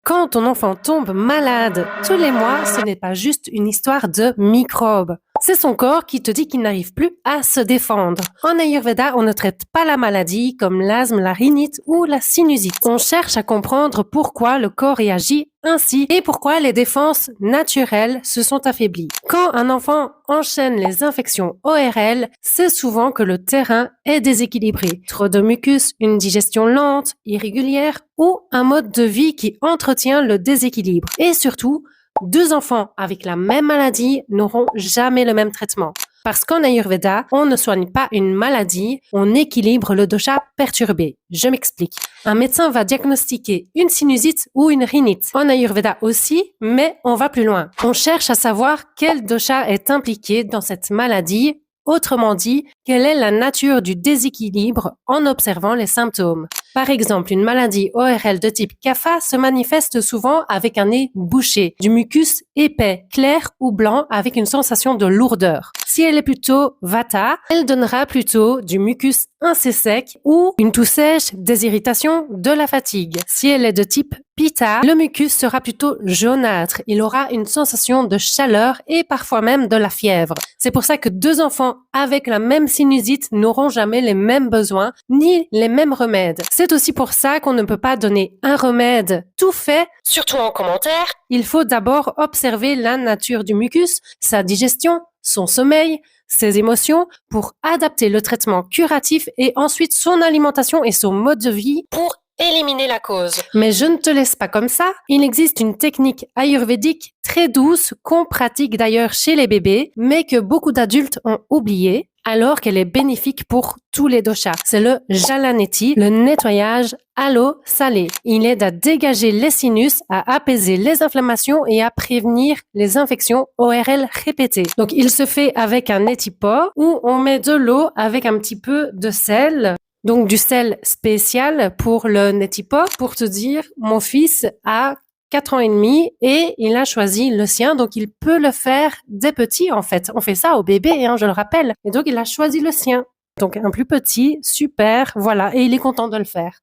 Quand ton enfant tombe malade tous les mois, ce n'est pas juste une histoire de microbes. C'est son corps qui te dit qu'il n'arrive plus à se défendre. En Ayurveda, on ne traite pas la maladie comme l'asthme, la rhinite ou la sinusite. On cherche à comprendre pourquoi le corps réagit ainsi et pourquoi les défenses naturelles se sont affaiblies. Quand un enfant enchaîne les infections ORL, c'est souvent que le terrain est déséquilibré. Trop de mucus, une digestion lente, irrégulière ou un mode de vie qui entretient le déséquilibre. Et surtout, deux enfants avec la même maladie n'auront jamais le même traitement. Parce qu'en Ayurveda, on ne soigne pas une maladie, on équilibre le dosha perturbé. Je m'explique. Un médecin va diagnostiquer une sinusite ou une rhinite. En Ayurveda aussi, mais on va plus loin. On cherche à savoir quel dosha est impliqué dans cette maladie. Autrement dit, quelle est la nature du déséquilibre en observant les symptômes. Par exemple, une maladie ORL de type kapha se manifeste souvent avec un nez bouché, du mucus épais, clair ou blanc avec une sensation de lourdeur. Si elle est plutôt vata, elle donnera plutôt du mucus assez sec ou une toux sèche, des irritations, de la fatigue. Si elle est de type pitta, le mucus sera plutôt jaunâtre. Il aura une sensation de chaleur et parfois même de la fièvre. C'est pour ça que deux enfants avec la même sinusite n'auront jamais les mêmes besoins ni les mêmes remèdes. C'est aussi pour ça qu'on ne peut pas donner un remède tout fait, surtout en commentaire. Il faut d'abord observer la nature du mucus, sa digestion, son sommeil, ses émotions pour adapter le traitement curatif et ensuite son alimentation et son mode de vie pour éliminer la cause. Mais je ne te laisse pas comme ça. Il existe une technique ayurvédique très douce qu'on pratique d'ailleurs chez les bébés, mais que beaucoup d'adultes ont oublié, alors qu'elle est bénéfique pour tous les doshas. C'est le Jalaneti, le nettoyage à l'eau salée. Il aide à dégager les sinus, à apaiser les inflammations et à prévenir les infections ORL répétées. Donc il se fait avec un neti-pot où on met de l'eau avec un petit peu de sel. Donc du sel spécial pour le neti-pot. Pour te dire, mon fils a 4 ans et demi et il a choisi le sien, donc il peut le faire dès petit en fait. On fait ça au bébé, je le rappelle. Et donc il a choisi le sien. Donc un plus petit, super, voilà, et il est content de le faire.